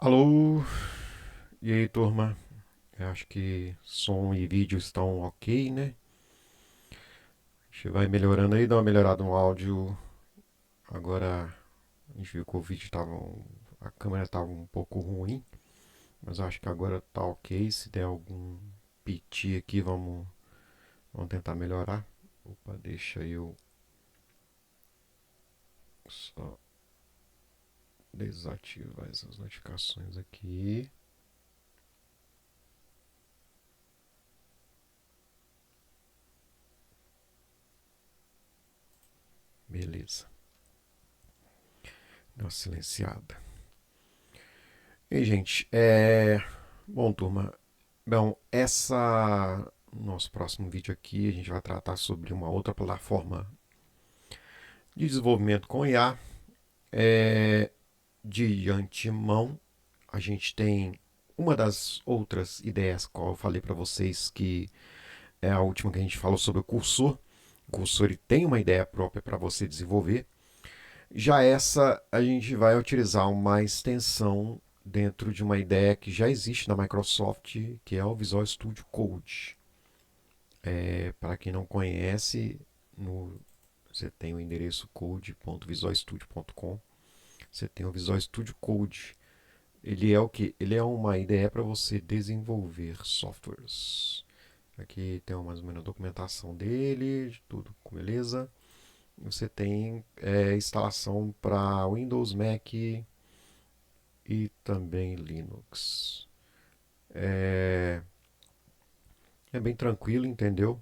Alô, e aí turma? Eu acho que som e vídeo estão ok, né? A gente vai melhorando aí, dá uma melhorada no áudio. Agora a gente viu que o vídeo tava. A câmera estava um pouco ruim, mas eu acho que agora tá ok. Se der algum piti aqui, vamos tentar melhorar. Opa, deixa eu só desativar essas notificações aqui. Beleza, deu uma silenciada. E aí, gente, bom, turma, bom, nosso próximo vídeo aqui a gente vai tratar sobre uma outra plataforma de desenvolvimento com IA. É, de antemão, a gente tem uma das outras ideias que eu falei para vocês que é a última que a gente falou sobre o cursor. O cursor ele tem uma ideia própria para você desenvolver. Já essa a gente vai utilizar uma extensão dentro de uma ideia que já existe na Microsoft, que é o Visual Studio Code. Para quem não conhece, você tem o endereço code.visualstudio.com. Você tem o Visual Studio Code. Ele é o que? Ele é uma ideia para você desenvolver softwares. Aqui tem mais ou menos a documentação dele, de tudo, beleza? Você tem instalação para Windows, Mac e também Linux. É, é bem tranquilo, entendeu?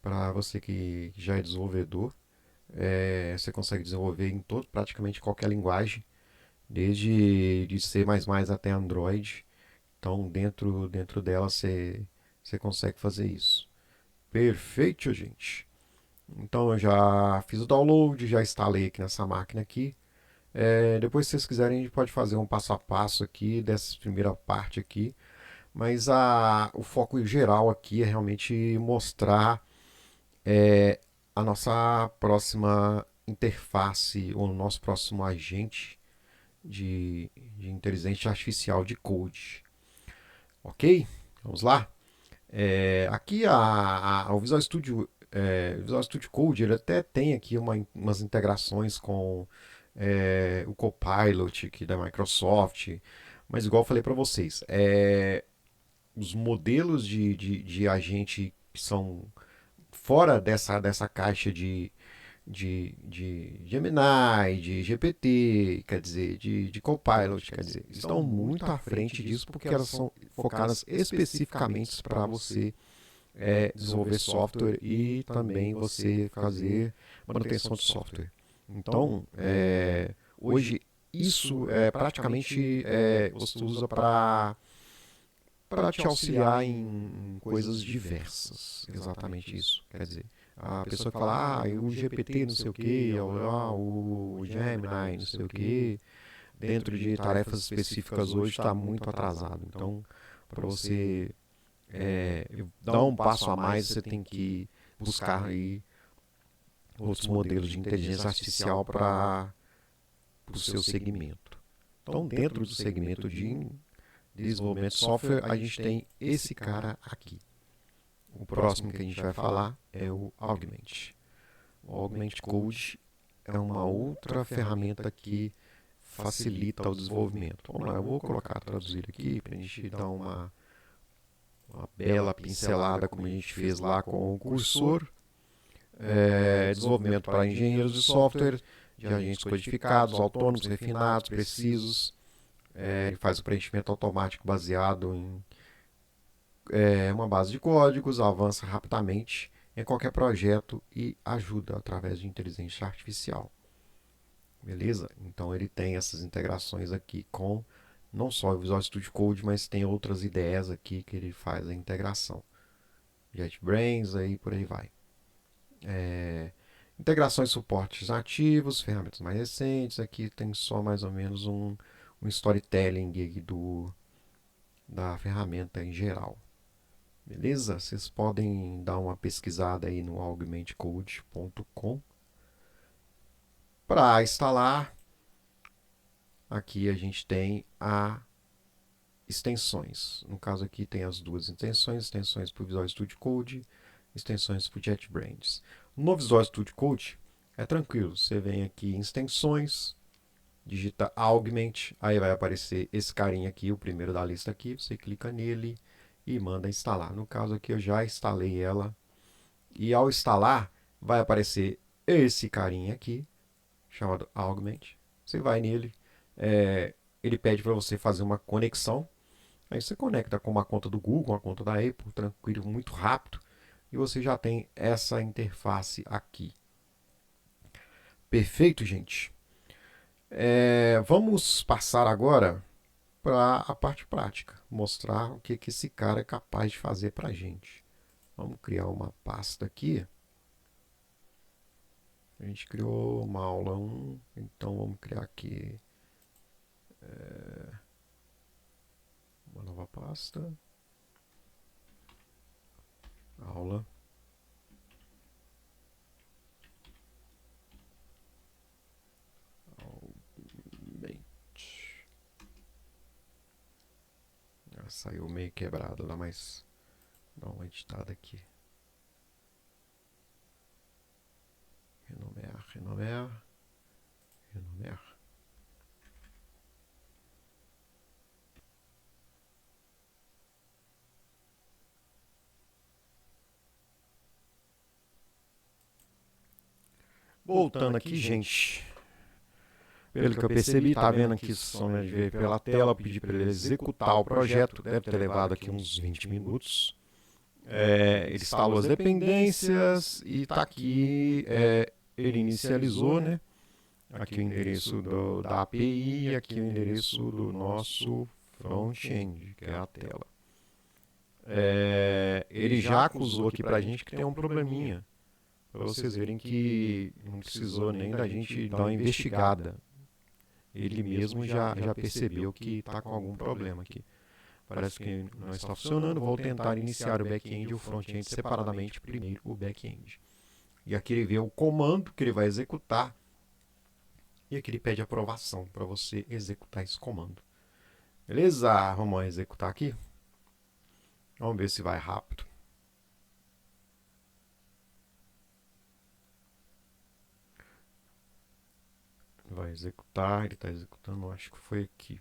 Para você que já é desenvolvedor. Você consegue desenvolver em todo, praticamente qualquer linguagem, desde de C++ até Android. Então, dentro dela, você consegue fazer isso. Perfeito, gente. Então, eu já fiz o download, já instalei aqui nessa máquina aqui. Depois, se vocês quiserem, a gente pode fazer um passo a passo aqui dessa primeira parte aqui. Mas o foco geral aqui é realmente mostrar a nossa próxima interface, ou o nosso próximo agente de inteligência artificial de code. Ok? Vamos lá? Aqui o Visual Studio Code ele até tem aqui umas integrações com o Copilot aqui da Microsoft, mas igual eu falei para vocês, os modelos de agente que são fora dessa caixa de Gemini, de GPT, quer dizer, de Copilot, quer dizer, estão muito à frente disso porque elas são focadas especificamente para você desenvolver software e também você fazer manutenção de software. Então, hoje isso praticamente você usa para te auxiliar em coisas diversas. Exatamente isso. Quer dizer, a pessoa que fala, o GPT não sei o que, o Gemini não sei o que, dentro de tarefas específicas hoje está muito atrasado. Então, para você dar um passo a mais, você tem que buscar aí outros modelos de inteligência artificial para o seu segmento. Então, dentro do segmento de desenvolvimento de software, a gente tem esse cara aqui. O próximo que a gente vai falar é o Augment. O Augment Code é uma outra ferramenta que facilita o desenvolvimento. Vamos lá, eu vou colocar traduzir aqui para a gente dar uma bela pincelada como a gente fez lá com o cursor. Desenvolvimento para engenheiros de software, de agentes codificados, autônomos, refinados, precisos. Ele faz o preenchimento automático baseado em uma base de códigos, avança rapidamente em qualquer projeto e ajuda através de inteligência artificial. Beleza? Então ele tem essas integrações aqui com não só o Visual Studio Code, mas tem outras ideias aqui que ele faz a integração. JetBrains, aí por aí vai. Integrações e suportes ativos, ferramentas mais recentes. Aqui tem só mais ou menos um storytelling da ferramenta em geral. Beleza? Vocês podem dar uma pesquisada aí no augmentcode.com. Para instalar, aqui a gente tem a extensões. No caso aqui tem as duas extensões para o Visual Studio Code, extensões para o JetBrains. No Visual Studio Code é tranquilo, você vem aqui em extensões, digita Augment, aí vai aparecer esse carinha aqui, o primeiro da lista aqui, você clica nele e manda instalar. No caso aqui eu já instalei ela, e ao instalar vai aparecer esse carinha aqui, chamado Augment. Você vai nele, ele pede para você fazer uma conexão, aí você conecta com uma conta do Google, uma conta da Apple, tranquilo, muito rápido, e você já tem essa interface aqui. Perfeito, gente? Vamos passar agora para a parte prática, mostrar o que esse cara é capaz de fazer para a gente. Vamos criar uma pasta aqui. A gente criou uma aula 1, então vamos criar aqui uma nova pasta. Aula. Saiu meio quebrado lá, mas dá uma editada aqui. Renomear. Voltando aqui, gente. Pelo que eu percebi, tá vendo aqui o som veio pela tela, eu pedi para ele executar o projeto, deve ter levado aqui uns 20 minutos. Ele instalou as dependências e está aqui, ele inicializou, né? Aqui o endereço da API e aqui o endereço do nosso front-end, que é a tela. Ele já acusou aqui para a gente que tem um probleminha, para vocês verem que não precisou nem da gente dar uma investigada. Ele mesmo já percebeu que está com algum problema aqui. Parece que não está funcionando. Vou tentar iniciar o back-end e o front-end separadamente, primeiro o back-end. E aqui ele vê o comando que ele vai executar. E aqui ele pede aprovação para você executar esse comando. Beleza? Vamos executar aqui. Vamos ver se vai rápido. Vai executar, ele está executando, acho que foi aqui.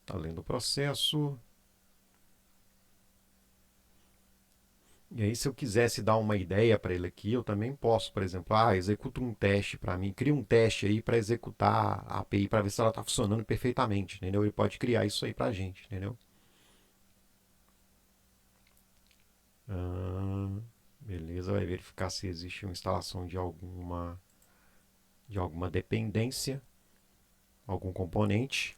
Está lendo o processo. E aí, se eu quisesse dar uma ideia para ele aqui, eu também posso, por exemplo, executa um teste para mim, cria um teste aí para executar a API, para ver se ela está funcionando perfeitamente, entendeu? Ele pode criar isso aí para a gente, entendeu? Beleza, vai verificar se existe uma instalação de alguma dependência, algum componente.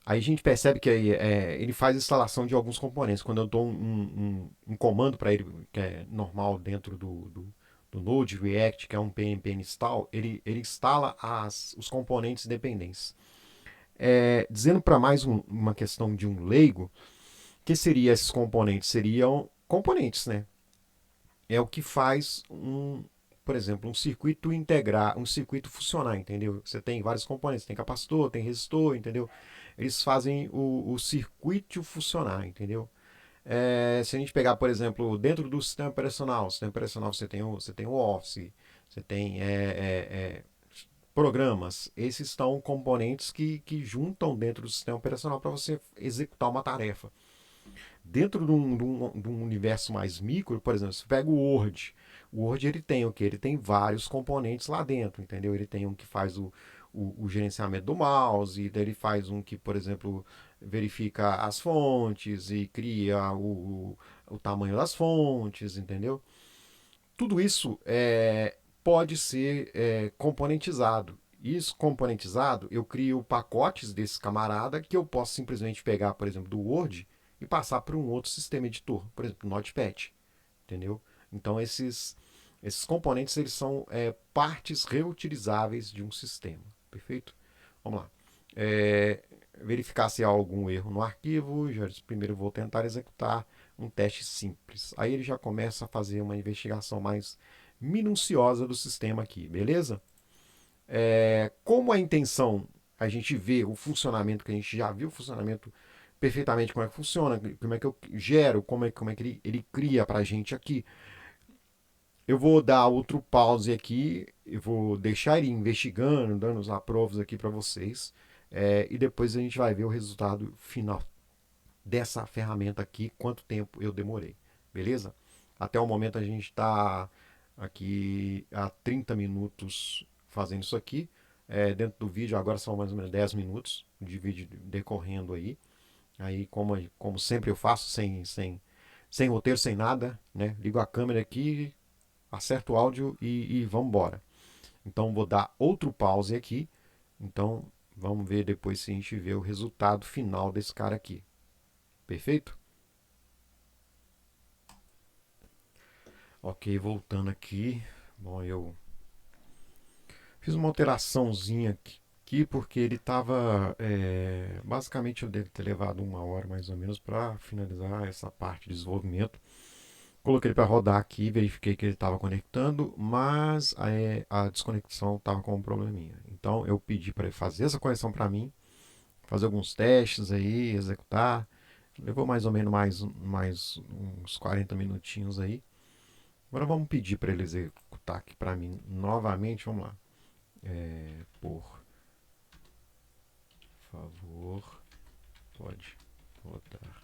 Aí a gente percebe que ele faz instalação de alguns componentes. Quando eu dou um comando para ele, que é normal dentro do Node React, que é um pnpn install, ele instala os componentes dependentes. Dizendo para mais uma questão de um leigo, que seria esses componentes? Seriam componentes, né? É o que faz por exemplo, um circuito integrar, um circuito funcionar, entendeu? Você tem vários componentes, tem capacitor, tem resistor, entendeu? Eles fazem o circuito funcionar, entendeu? Se a gente pegar, por exemplo, dentro do sistema operacional você tem o Office, você tem programas. Esses são componentes que juntam dentro do sistema operacional para você executar uma tarefa. Dentro de um universo mais micro, por exemplo, você pega o Word. O Word ele tem o que? Ele tem vários componentes lá dentro, entendeu? Ele tem um que faz o gerenciamento do mouse, daí ele faz um que, por exemplo, verifica as fontes e cria o tamanho das fontes, entendeu? Tudo isso pode ser componentizado. Isso componentizado, eu crio pacotes desse camarada que eu posso simplesmente pegar, por exemplo, do Word e passar para um outro sistema editor, por exemplo, o Notepad, entendeu? Então esses componentes eles são partes reutilizáveis de um sistema, perfeito? Vamos lá. Verificar se há algum erro no arquivo. Primeiro vou tentar executar um teste simples. Aí ele já começa a fazer uma investigação mais minuciosa do sistema aqui, beleza? Como a intenção a gente vê o funcionamento que a gente já viu, o funcionamento perfeitamente como é que funciona, como é que eu gero, como é que ele cria pra gente aqui. Eu vou dar outro pause aqui, eu vou deixar ele investigando, dando os aprovos aqui para vocês, e depois a gente vai ver o resultado final dessa ferramenta aqui, quanto tempo eu demorei, beleza? Até o momento a gente está aqui há 30 minutos fazendo isso aqui. Dentro do vídeo agora são mais ou menos 10 minutos de vídeo decorrendo aí. Aí, como sempre eu faço, sem roteiro, sem nada, né? Ligo a câmera aqui, acerto o áudio e vamos embora. Então vou dar outro pause aqui. Então vamos ver depois se a gente vê o resultado final desse cara aqui. Perfeito? Ok, voltando aqui. Bom, eu fiz uma alteraçãozinha aqui porque ele estava. Basicamente eu devo ter levado 1 hora mais ou menos para finalizar essa parte de desenvolvimento. Coloquei ele para rodar aqui, verifiquei que ele estava conectando, mas a desconexão estava com um probleminha. Então eu pedi para ele fazer essa conexão para mim, fazer alguns testes aí, executar. Levou mais ou menos mais uns 40 minutinhos aí. Agora vamos pedir para ele executar aqui para mim novamente. Vamos lá. Por favor, pode rodar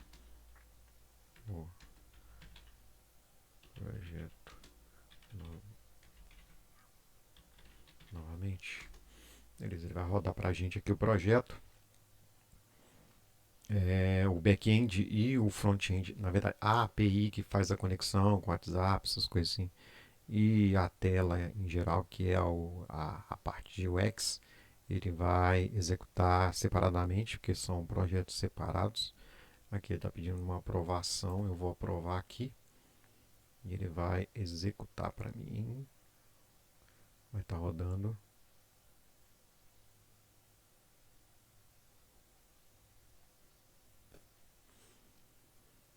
o projeto novamente. Beleza, ele vai rodar para a gente aqui o projeto. O back-end e o front-end, na verdade, a API que faz a conexão com o WhatsApp, essas coisas assim, e a tela em geral, que é a parte de UX, ele vai executar separadamente, porque são projetos separados. Aqui ele está pedindo uma aprovação, eu vou aprovar aqui, e ele vai executar para mim. Vai estar rodando.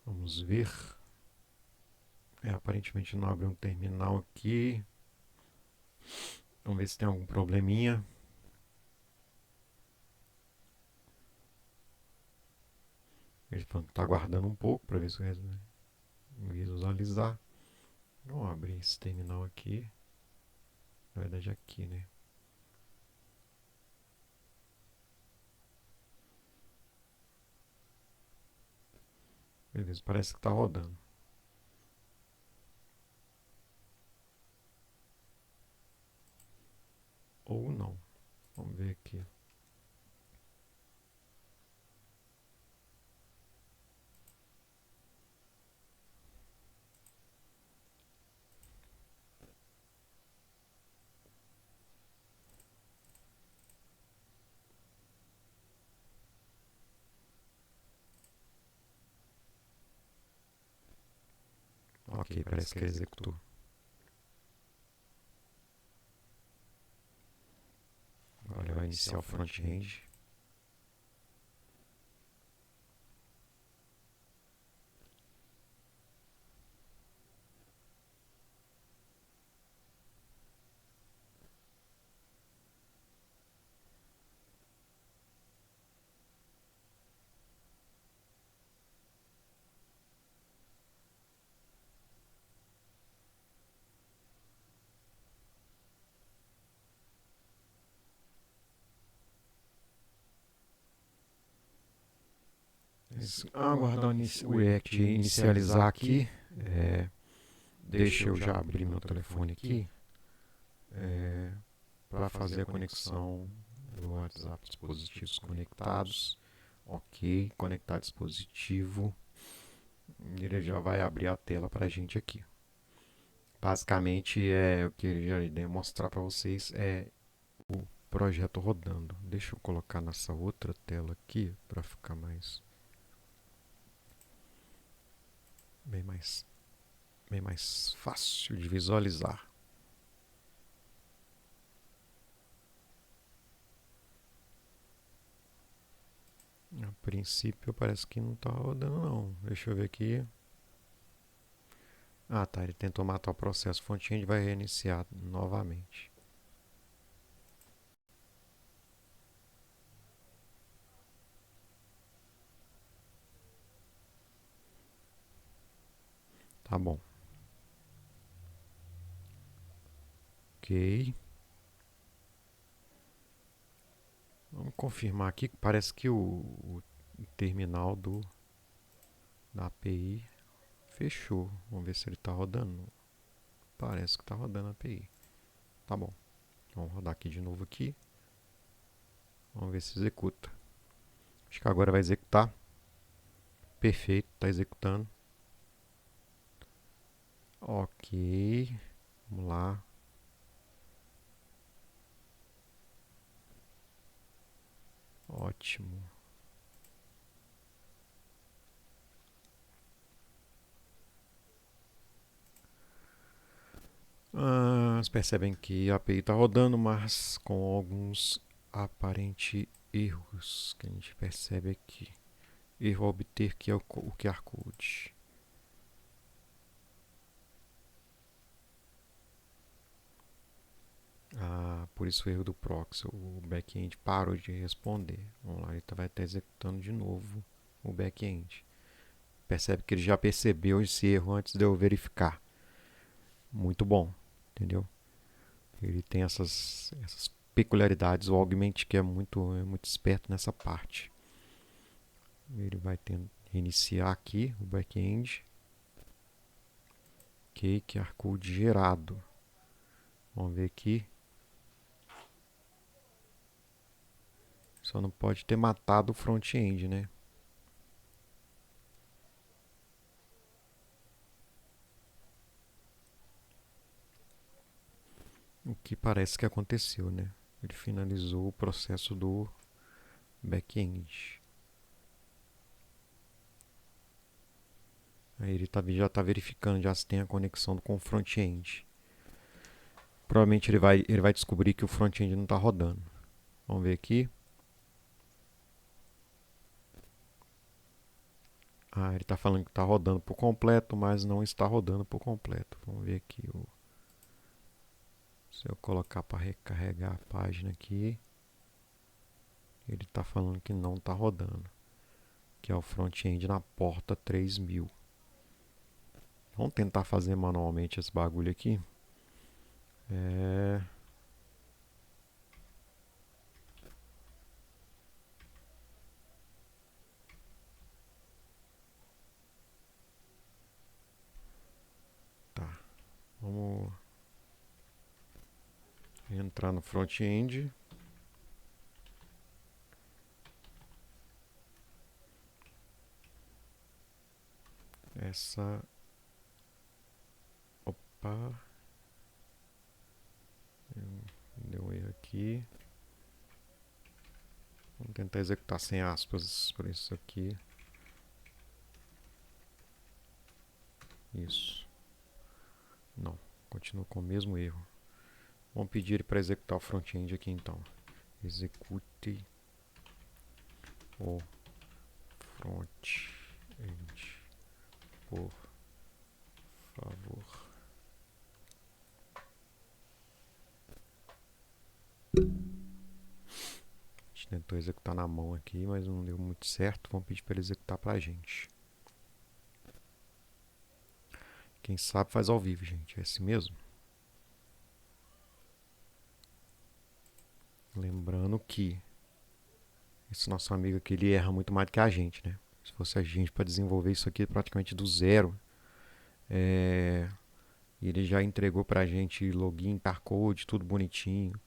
Vamos ver. Aparentemente não abriu um terminal aqui. Vamos ver se tem algum probleminha. Ele está aguardando um pouco para ver se eu visualizar. Vamos abrir esse terminal aqui. Na verdade aqui, né? Beleza, parece que está rodando. Ou não. Vamos ver aqui. Ok, parece que ele executou. Agora ele vai iniciar o front-end. Aguardar o React inicializar aqui. Deixa eu já abrir meu telefone aqui para fazer a conexão do WhatsApp, dispositivos conectados. Ok, conectar dispositivo. Ele já vai abrir a tela para a gente aqui. Basicamente, o que ele já ia mostrar para vocês é o projeto rodando. Deixa eu colocar nessa outra tela aqui para ficar bem mais fácil de visualizar. A princípio parece que não está rodando não. Deixa eu ver aqui. Ah, tá. Ele tentou matar o processo front-end e vai reiniciar novamente. Tá bom. Ok. Vamos confirmar aqui que parece que o terminal da API fechou. Vamos ver se ele está rodando. Parece que está rodando a API. Tá bom. Vamos rodar aqui de novo aqui. Vamos ver se executa. Acho que agora vai executar. Perfeito, está executando. Ok. Vamos lá. Ótimo. Vocês percebem que a API está rodando, mas com alguns aparentes erros que a gente percebe aqui. Erro ao obter que é o QR Code. Por isso o erro do proxy. O back-end parou de responder. Vamos lá, ele vai estar executando de novo o back-end. Percebe que ele já percebeu esse erro antes de eu verificar. Muito bom, entendeu? Ele tem essas peculiaridades. O Augment que é muito esperto nessa parte. Ele vai reiniciar aqui o back-end. Ok, QR Code gerado. Vamos ver aqui. Só não pode ter matado o front-end, né? O que parece que aconteceu, né? Ele finalizou o processo do back-end. Aí ele já está verificando já se tem a conexão com o front-end. Provavelmente ele vai descobrir que o front-end não está rodando. Vamos ver aqui. Ele está falando que está rodando por completo, mas não está rodando por completo. Vamos ver aqui. Se eu colocar para recarregar a página aqui, ele está falando que não está rodando. Que é o front-end na porta 3000. Vamos tentar fazer manualmente esse bagulho aqui. Tá. Vamos entrar no front-end. Opa. Deu um erro aqui. Vamos tentar executar sem aspas por isso aqui. Isso. Não, continua com o mesmo erro. Vamos pedir ele para executar o front-end aqui então. Execute o front-end, por favor. A gente tentou executar na mão aqui, mas não deu muito certo. Vamos pedir para ele executar para a gente. Quem sabe faz ao vivo, gente. É assim mesmo. Lembrando que esse nosso amigo aqui, ele erra muito mais do que a gente, né? Se fosse a gente para desenvolver isso aqui praticamente do zero, ele já entregou para a gente login, code, tudo bonitinho.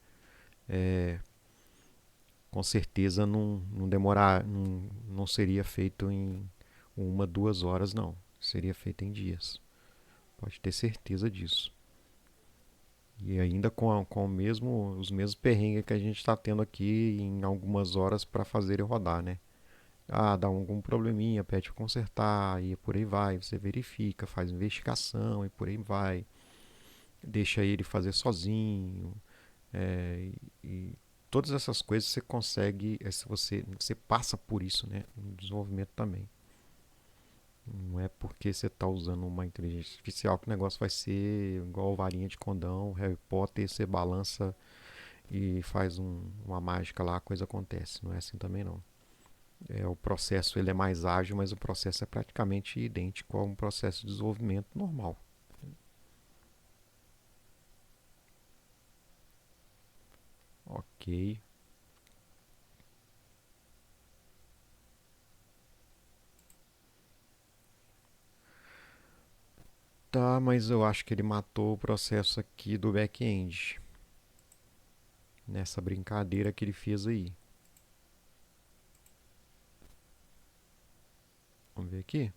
Com certeza não seria feito em 1, 2 horas, não. Seria feito em dias. Pode ter certeza disso. E ainda com os mesmos perrengues que a gente está tendo aqui em algumas horas para fazer ele rodar, né? Dá algum probleminha, pede para consertar e por aí vai. Você verifica, faz investigação e por aí vai. Deixa ele fazer sozinho. E todas essas coisas você consegue, você passa por isso, né? No desenvolvimento também. Não é porque você está usando uma inteligência artificial que o negócio vai ser igual varinha de condão, Harry Potter, você balança e faz uma mágica lá, a coisa acontece. Não é assim também não. O processo ele é mais ágil, mas o processo é praticamente idêntico a um processo de desenvolvimento normal. Ok. Tá, mas eu acho que ele matou o processo aqui do back-end. Nessa brincadeira que ele fez aí. Vamos ver aqui?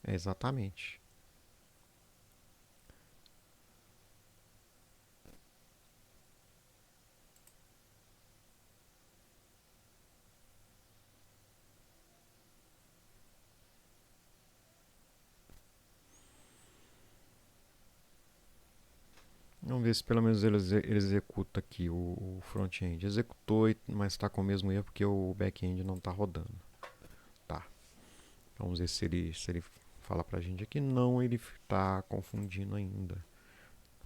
É exatamente. Vamos ver se pelo menos ele executa aqui o front-end. Executou, mas está com o mesmo erro porque o back-end não está rodando. Tá. Vamos ver se ele fala pra gente aqui. Não, ele está confundindo ainda.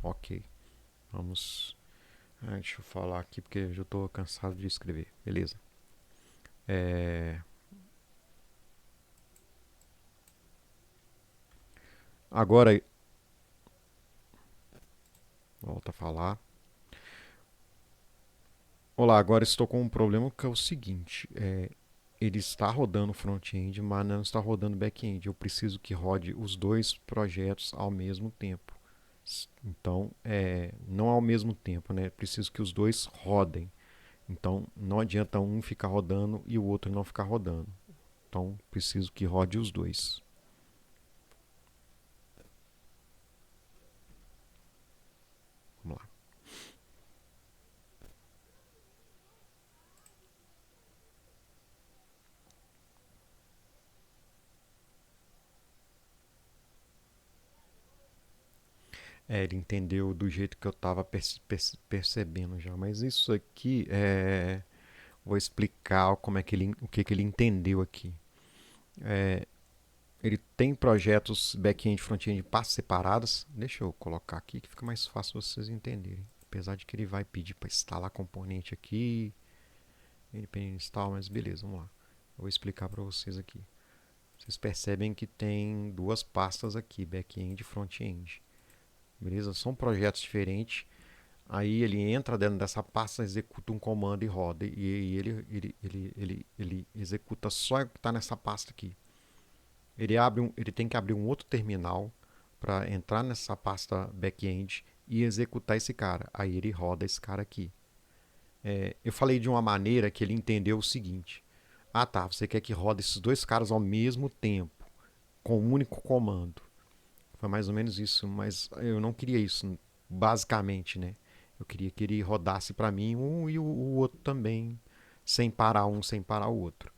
Ok. Vamos. Deixa eu falar aqui porque eu já estou cansado de escrever. Beleza. Agora, volta a falar. Olá, agora estou com um problema que é o seguinte: ele está rodando front-end, mas não está rodando back-end. Eu preciso que rode os dois projetos ao mesmo tempo. Então, não ao mesmo tempo, né? Preciso que os dois rodem. Então, não adianta um ficar rodando e o outro não ficar rodando. Então, preciso que rode os dois. Vamos lá. Ele entendeu do jeito que eu estava percebendo já. Mas isso aqui vou explicar como é que o que, que ele entendeu aqui. Ele tem projetos back-end e front-end pastas separadas. Deixa eu colocar aqui que fica mais fácil vocês entenderem. Apesar de que ele vai pedir para instalar componente aqui, ele instala, mas beleza, vamos lá. Eu vou explicar para vocês aqui. Vocês percebem que tem duas pastas aqui, back-end e front-end. Beleza? São projetos diferentes. Aí ele entra dentro dessa pasta, executa um comando e roda. E ele executa só o que está nessa pasta aqui. Ele tem que abrir um outro terminal para entrar nessa pasta back-end e executar esse cara. Aí ele roda esse cara aqui. Eu falei de uma maneira que ele entendeu o seguinte: ah tá, você quer que roda esses dois caras ao mesmo tempo, com um único comando. Foi mais ou menos isso, mas eu não queria isso, basicamente, né? Eu queria que ele rodasse para mim um e o outro também, sem parar um, sem parar o outro.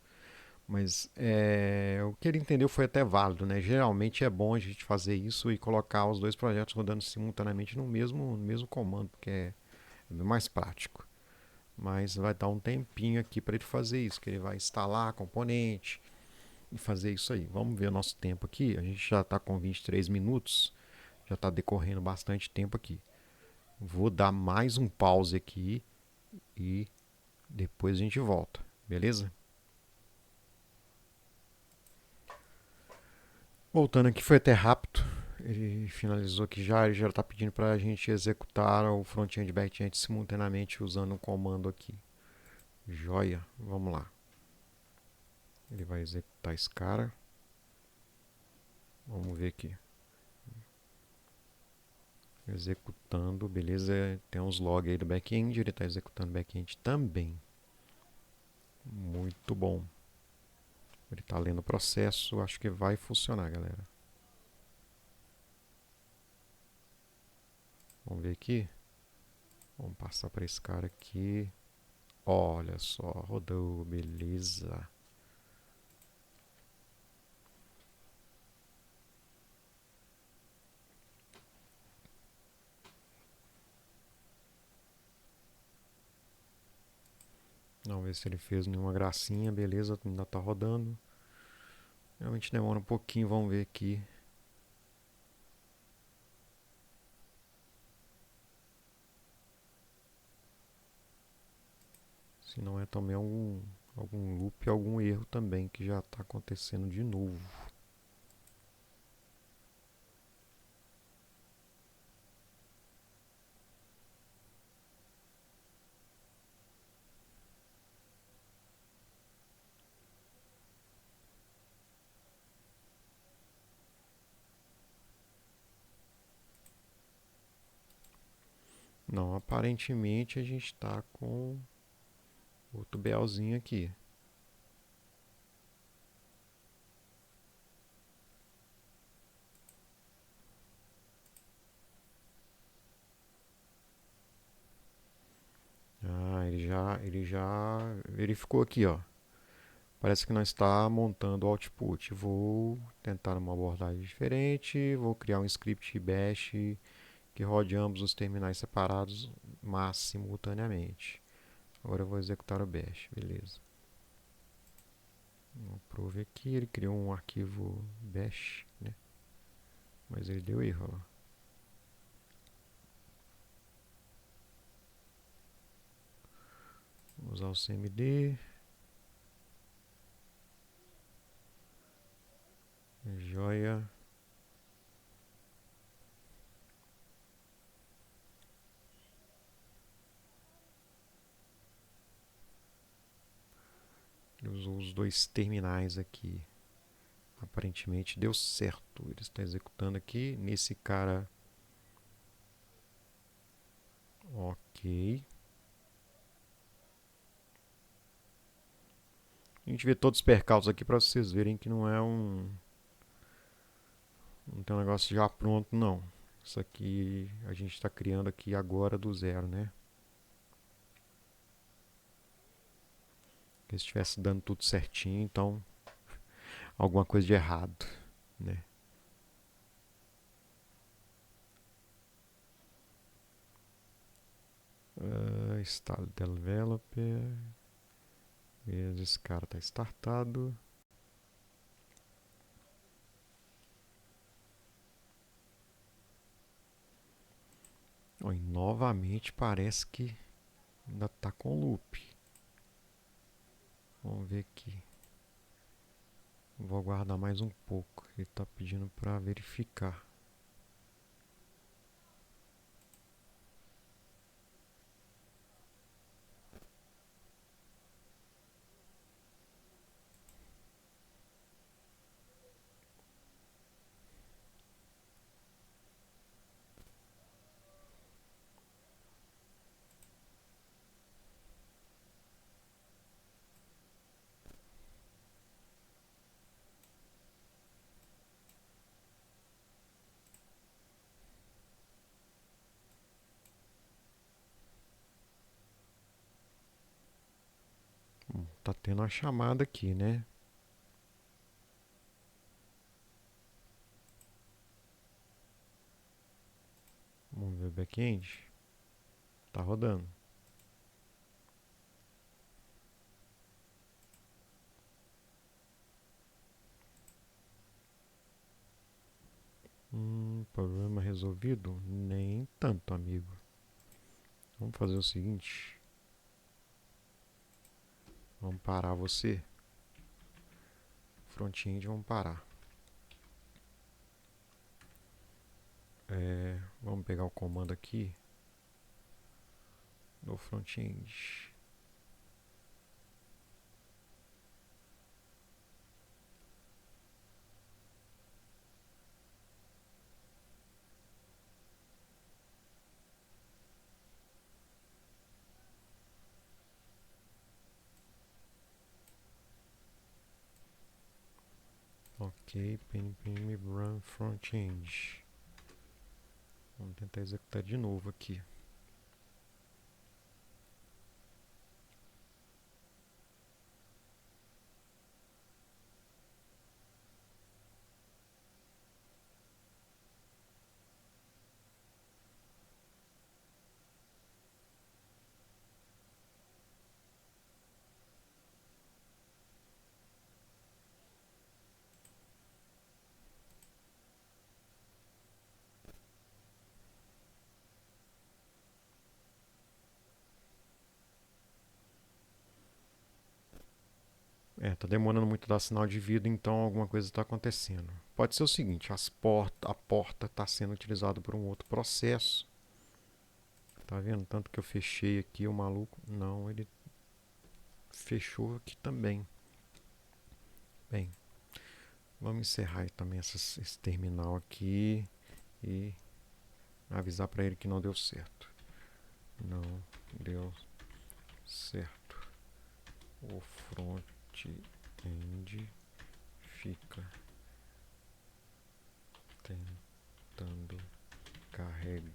Mas o que ele entendeu foi até válido, né? Geralmente é bom a gente fazer isso e colocar os dois projetos rodando simultaneamente no mesmo comando, porque é mais prático. Mas vai dar um tempinho aqui para ele fazer isso, que ele vai instalar a componente e fazer isso aí. Vamos ver o nosso tempo aqui. A gente já está com 23 minutos, já está decorrendo bastante tempo aqui. Vou dar mais um pause aqui e depois a gente volta, beleza? Voltando aqui, foi até rápido. Ele finalizou aqui já, ele já está pedindo para a gente executar o front-end e back-end simultaneamente usando um comando aqui. Joia, vamos lá. Ele vai executar esse cara. Vamos ver aqui. Executando, beleza. Tem uns logs aí do back-end, ele está executando back-end também. Muito bom. Ele está lendo o processo, acho que vai funcionar, galera. Vamos ver aqui. Vamos passar para esse cara aqui. Olha só, rodou, beleza. Vamos ver se ele fez nenhuma gracinha, beleza, ainda tá rodando. Realmente demora um pouquinho, vamos ver aqui. Se não é também algum loop, algum erro também que já está acontecendo de novo. Não, aparentemente a gente está com outro BLzinho aqui. Ah, ele já verificou aqui, ó. Parece que não está montando o output. Vou tentar uma abordagem diferente. Vou criar um script bash que rode ambos os terminais separados, mas simultaneamente. Agora eu vou executar o bash, beleza. Vou prove aqui, ele criou um arquivo bash, né? Mas ele deu erro, ó. Vou usar o cmd. Joia. Ele usou os dois terminais aqui. Aparentemente deu certo. Ele está executando aqui. Nesse cara. Ok. A gente vê todos os percalços aqui para vocês verem que não é um. Não tem um negócio já pronto, não. Isso aqui a gente está criando aqui agora do zero, né? Se estivesse dando tudo certinho, então alguma coisa de errado, né? Estado developer. Beleza, esse cara está startado. E novamente parece que ainda está com loop. Vamos ver aqui. Vou aguardar mais um pouco. Ele está pedindo para verificar. Tá tendo uma chamada aqui, né? Vamos ver o back-end. Tá rodando. Problema resolvido? Nem tanto, amigo. Vamos fazer o seguinte. Vamos parar você. Front-end, vamos parar. Vamos pegar o comando aqui do front-end. Ok, npm run front-end. Vamos tentar executar de novo aqui. Tá demorando muito dar sinal de vida, então alguma coisa está acontecendo. Pode ser o seguinte, a porta está sendo utilizada por um outro processo. Tá vendo? Tanto que eu fechei aqui o maluco. Não, ele fechou aqui também. Bem, vamos encerrar também esse terminal aqui e avisar para ele que não deu certo. Não deu certo. O front-end fica tentando carregar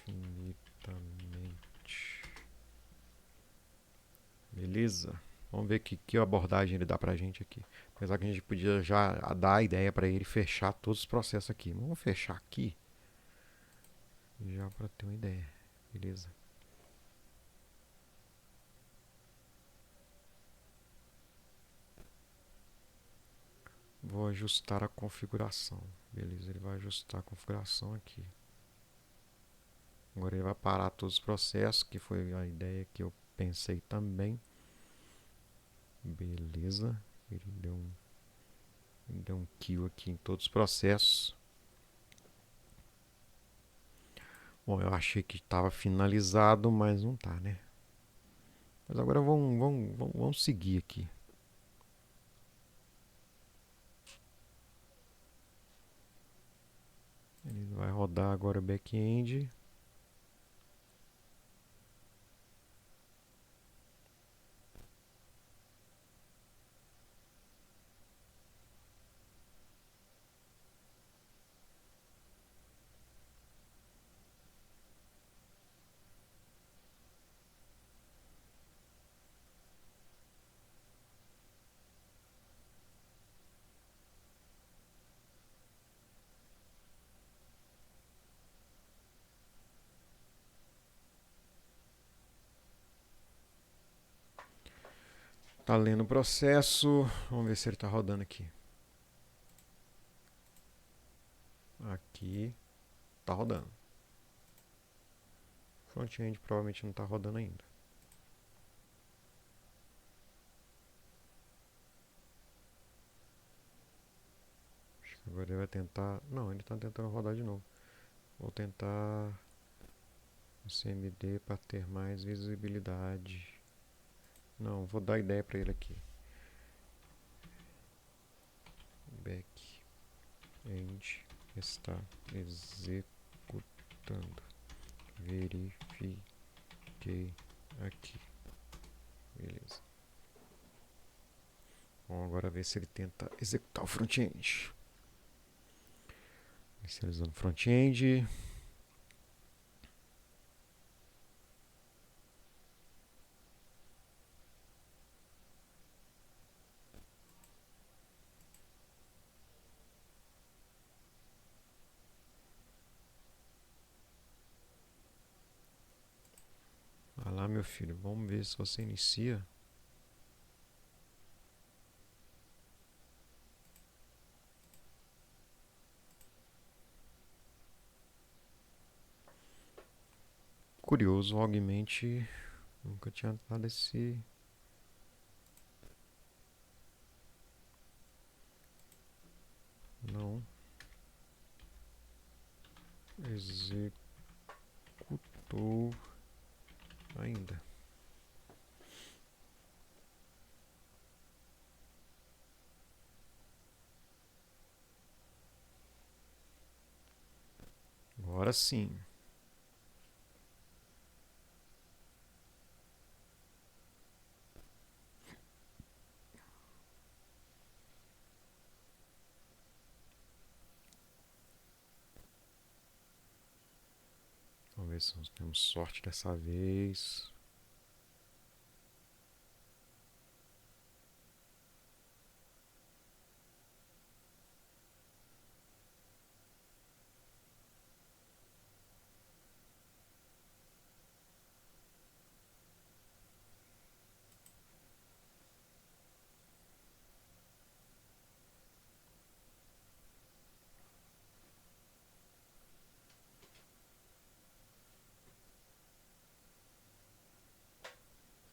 infinitamente. Beleza? Vamos ver que abordagem ele dá pra gente aqui. Apesar que a gente podia já dar a ideia para ele fechar todos os processos aqui. Vamos fechar aqui já para ter uma ideia. Beleza? Vou ajustar a configuração. Beleza, ele vai ajustar a configuração aqui. Agora ele vai parar todos os processos, que foi a ideia que eu pensei também. Beleza. Ele deu um kill aqui em todos os processos. Bom, eu achei que estava finalizado, mas não está, né? Mas agora vamos seguir aqui. Ele vai rodar agora o back-end. Tá lendo o processo. Vamos ver se ele tá rodando aqui. Aqui tá rodando. Front-end provavelmente não tá rodando ainda. Acho que agora ele vai tentar. Não, ele tá tentando rodar de novo. Vou tentar o CMD para ter mais visibilidade. Não, vou dar ideia para ele aqui. Back-end está executando. Verifiquei aqui. Beleza. Vamos agora ver se ele tenta executar o front-end. Inicializando o front-end. Vai lá, meu filho. Vamos ver se você inicia. Curioso, Augmente nunca tinha dado esse. Não executou ainda. Agora sim. Vamos ver se nós temos sorte dessa vez.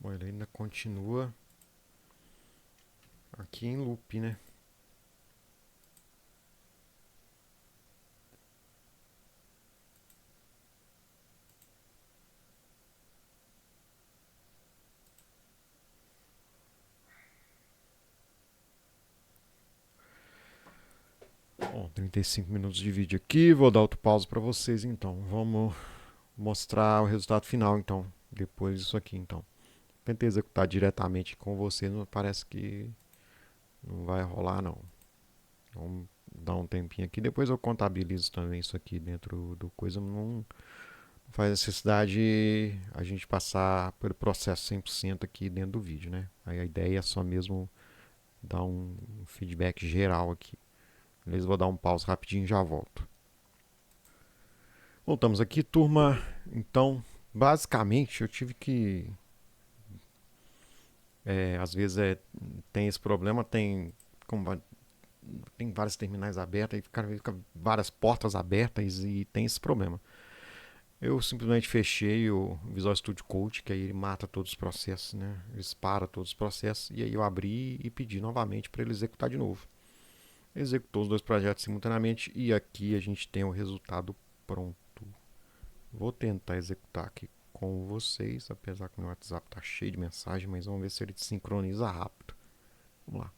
Olha, ele ainda continua aqui em loop, né? Bom, 35 minutos de vídeo aqui, vou dar outro pause para vocês então. Vamos mostrar o resultado final então, depois disso aqui então. Tentei executar diretamente com você, não parece que não vai rolar não. Vamos dar um tempinho aqui, depois eu contabilizo também isso aqui dentro do coisa, não faz necessidade a gente passar pelo processo 100% aqui dentro do vídeo, né? Aí a ideia é só mesmo dar um feedback geral aqui. Beleza? Vou dar um pause rapidinho e já volto. Voltamos aqui, turma. Então, basicamente, eu tive que... às vezes tem esse problema, tem várias terminais abertas, e fica várias portas abertas e tem esse problema. Eu simplesmente fechei o Visual Studio Code, que aí ele mata todos os processos, né? Ele dispara todos os processos, e aí eu abri e pedi novamente para ele executar de novo. Executou os dois projetos simultaneamente e aqui a gente tem o resultado pronto. Vou tentar executar aqui com vocês, apesar que meu WhatsApp está cheio de mensagem, mas vamos ver se ele sincroniza rápido. Vamos lá.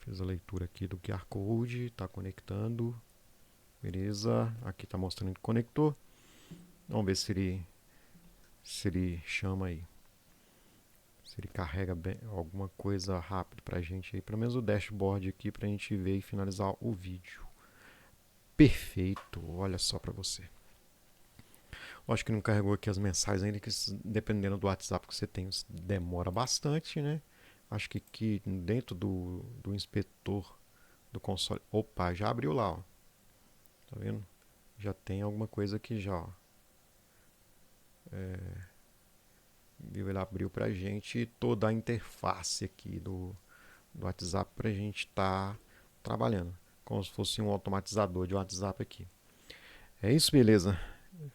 Fiz a leitura aqui do QR Code, está conectando. Beleza, aqui está mostrando que conectou. Vamos ver se ele chama aí. Se ele carrega bem, alguma coisa rápido para a gente aí. Pelo menos o dashboard aqui para a gente ver e finalizar o vídeo. Perfeito, olha só para você. Lógico que não carregou aqui as mensagens ainda, que dependendo do WhatsApp que você tem, demora bastante, né? Acho que aqui dentro do inspetor do console... Opa, já abriu lá, ó. Tá vendo? Já tem alguma coisa aqui já, ó. Viu? Ele abriu pra gente toda a interface aqui do WhatsApp pra gente estar trabalhando. Como se fosse um automatizador de WhatsApp aqui. É isso, beleza?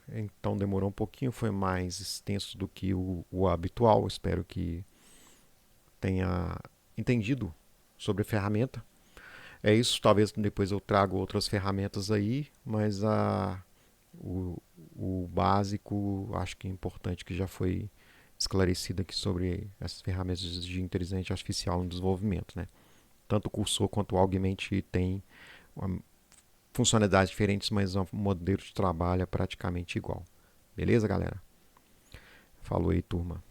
Então demorou um pouquinho, foi mais extenso do que o habitual. Espero que tenha entendido sobre a ferramenta. É isso, talvez depois eu trago outras ferramentas aí, mas o, o básico acho que é importante que já foi esclarecido aqui sobre essas ferramentas de inteligência artificial no desenvolvimento, né? Tanto o Cursor quanto o Augment tem funcionalidades diferentes, mas o modelo de trabalho é praticamente igual. Beleza, galera? Falou aí, turma.